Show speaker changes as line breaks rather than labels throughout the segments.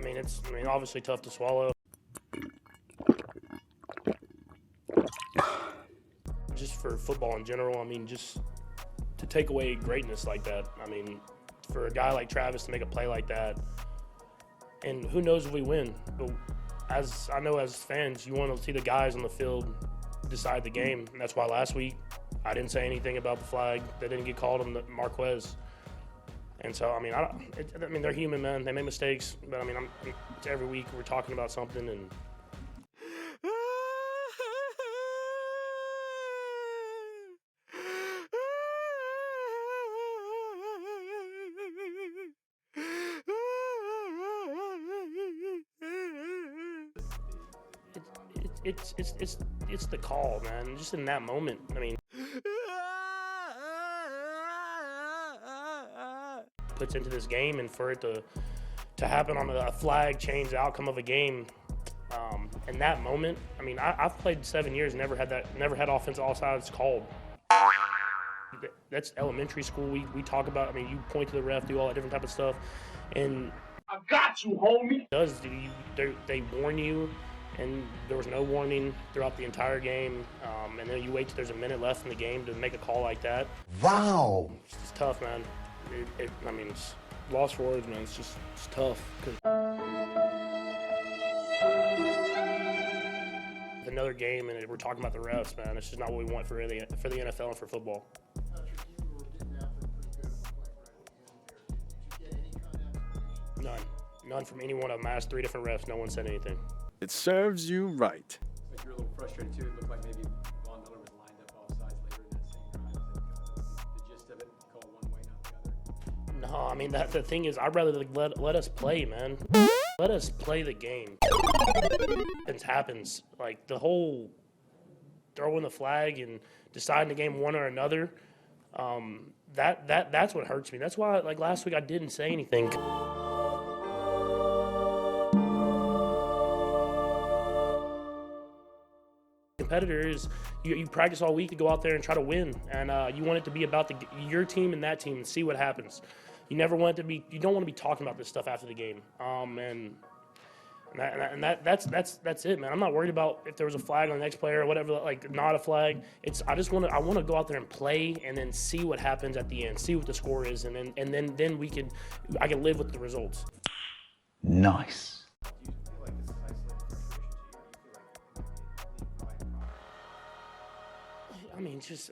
I mean, it's obviously tough to swallow. Just for football in general, I mean, just to take away greatness like that. I mean, for a guy like Travis to make a play like that, and who knows if we win. But as I know, as fans, you want to see the guys on the field decide the game. And that's why last week I didn't say anything about the flag that didn't get called on Marquez. And so, I mean, they're human, man. They make mistakes. But, I mean, it's every week we're talking about something. And it's the call, man. Just in that moment. I mean, puts into this game, and for it to happen on a flag change the outcome of a game. In that moment, I mean, I've played 7 years, never had offensive offsides called. That's elementary school. We talk about. I mean, you point to the ref, do all that different type of stuff, and
I got you, homie.
They warn you, and there was no warning throughout the entire game, and then you wait till there's a minute left in the game to make a call like that.
Wow,
it's tough, man. I mean, it's lost for words, man. It's tough. Another game, and we're talking about the refs, man. It's just not what we want for the NFL and for football. None from any one of them. I asked 3 different refs. No one said anything.
It serves you right.
Like you're a little frustrated too. It looked like maybe Von Miller was lined up offsides later in that same drive. The gist of it, call one way, not the other.
No, I mean the thing is, I'd rather let us play, man. Let us play the game. It happens. Like the whole throwing the flag and deciding the game one or another. That's what hurts me. That's why, like last week, I didn't say anything. Competitor is you practice all week to go out there and try to win, and you want it to be about your team and that team and see what happens. You never want it to be. You don't want to be talking about this stuff after the game. That's it, man. I'm not worried about if there was a flag on the next player or whatever. Like not a flag. I want to go out there and play and then see what happens at the end. See what the score is, and then I can live with the results.
nice.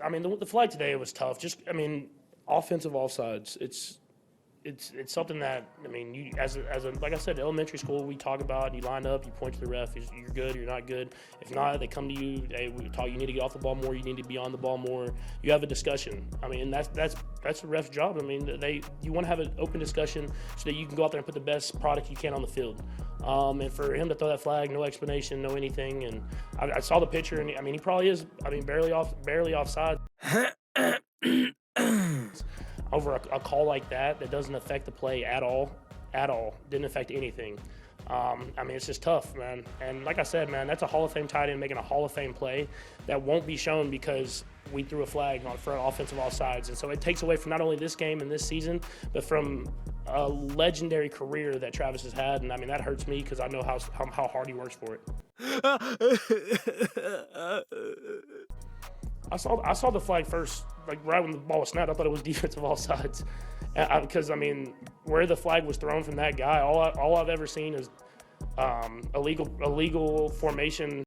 I mean, the flag today was tough. Offensive offsides. It's something that, I mean, you as a like I said, elementary school, we talk about. You line up, you point to the ref. You're good, you're not good. If not, they come to you. Hey, we talk. You need to get off the ball more. You need to be on the ball more. You have a discussion. I mean, that's the ref's job. I mean, you want to have an open discussion so that you can go out there and put the best product you can on the field. And for him to throw that flag, no explanation, no anything. And I saw the picture, and I mean, he probably is. I mean, barely offside. Over a call like that doesn't affect the play at all, didn't affect anything. I mean, it's just tough, man. And like I said, man, that's a Hall of Fame tight end making a Hall of Fame play that won't be shown because we threw a flag for an offensive offsides. And so it takes away from not only this game and this season, but from a legendary career that Travis has had. And I mean, that hurts me because I know how hard he works for it. I saw the flag first, like right when the ball was snapped. I thought it was defensive offsides, because I mean, where the flag was thrown from that guy, all I've ever seen is illegal formation,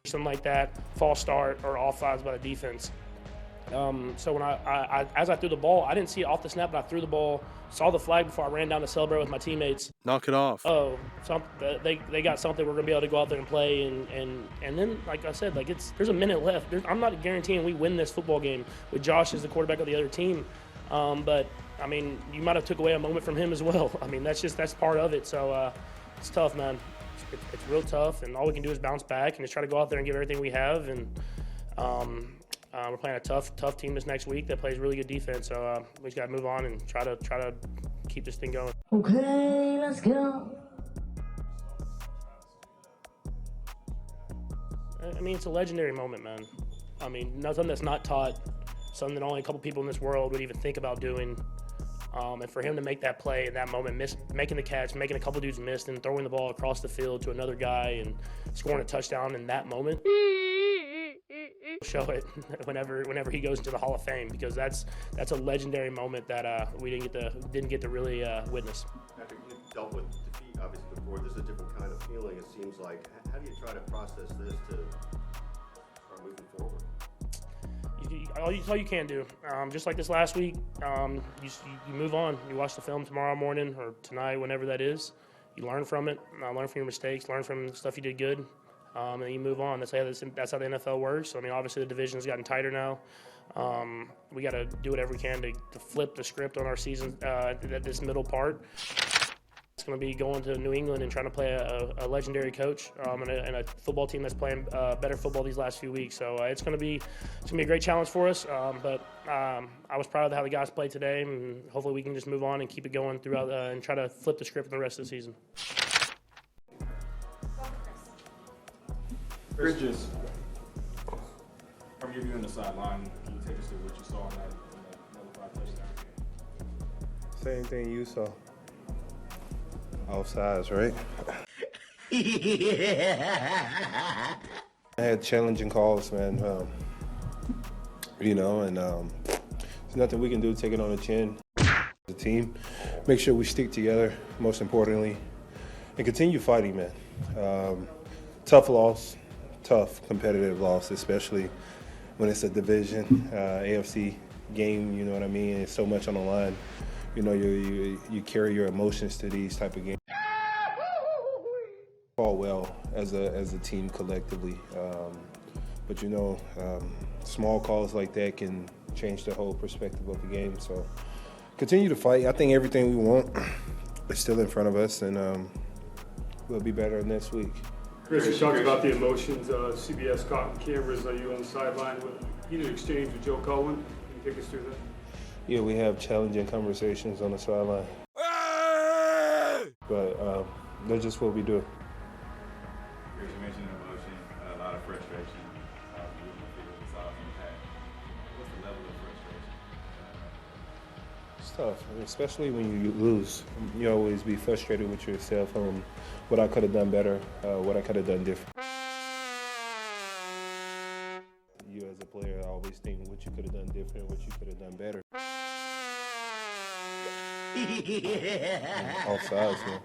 something like that, false start or offsides by the defense. So when as I threw the ball, I didn't see it off the snap, but I threw the ball, saw the flag before I ran down to celebrate with my teammates.
Knock it off.
Oh, they got something. We're gonna be able to go out there and play, and then like I said, like there's a minute left. I'm not guaranteeing we win this football game with Josh as the quarterback of the other team, but I mean, you might have took away a moment from him as well. I mean, that's part of it. So it's tough, man. It's real tough, and all we can do is bounce back and just try to go out there and give everything we have. And we're playing a tough team this next week that plays really good defense. So we just got to move on and try to keep this thing going.
Okay, let's go.
I mean, it's a legendary moment, man. I mean, nothing that's not taught, something that only a couple people in this world would even think about doing. And for him to make that play in that moment, making the catch, making a couple dudes miss, and throwing the ball across the field to another guy and scoring a touchdown in that moment, show it whenever he goes into the Hall of Fame, because that's a legendary moment that we didn't get to really witness.
After you dealt with defeat, obviously before, this is a different kind of feeling. It seems like. How do you try to process this to start moving forward?
All you can do, just like this last week, you move on. You watch the film tomorrow morning or tonight, whenever that is. You learn from it, learn from your mistakes, learn from the stuff you did good, and then you move on. That's how the NFL works. I mean, obviously the division has gotten tighter now. We got to do whatever we can to flip the script on our season at this middle part. It's going to be going to New England and trying to play a legendary coach and a football team that's playing better football these last few weeks. So it's going to be a great challenge for us. But I was proud of how the guys played today, and hopefully we can just move on and keep it going throughout and try to flip the script in the rest of the season.
Chris, just from your view on the sideline, can you take us through what you saw in that touchdown?
Same thing you saw. Offsides, right? I had challenging calls, man. And there's nothing we can do to take it on the chin. The team, make sure we stick together, most importantly, and continue fighting, man. Tough loss, tough competitive loss, especially when it's a division, AFC game, you know what I mean? It's so much on the line. You know, you carry your emotions to these type of games. All well as a team collectively, but small calls like that can change the whole perspective of the game. So continue to fight. I think everything we want is still in front of us, and we'll be better next week.
Chris, you talked about the emotions. CBS caught cameras of you on the sideline. You did an exchange with Joe Cohen. Can you take us through that?
Yeah, we have challenging conversations on the sideline. But that's just what we do.
Chris, you mentioned emotion, a lot of frustration. What's the level of frustration?
It's tough, especially when you lose. You always be frustrated with yourself on what I could have done better, what I could have done different. You as a player, I always think what you could have done different, what you could have done better. Offsides, man.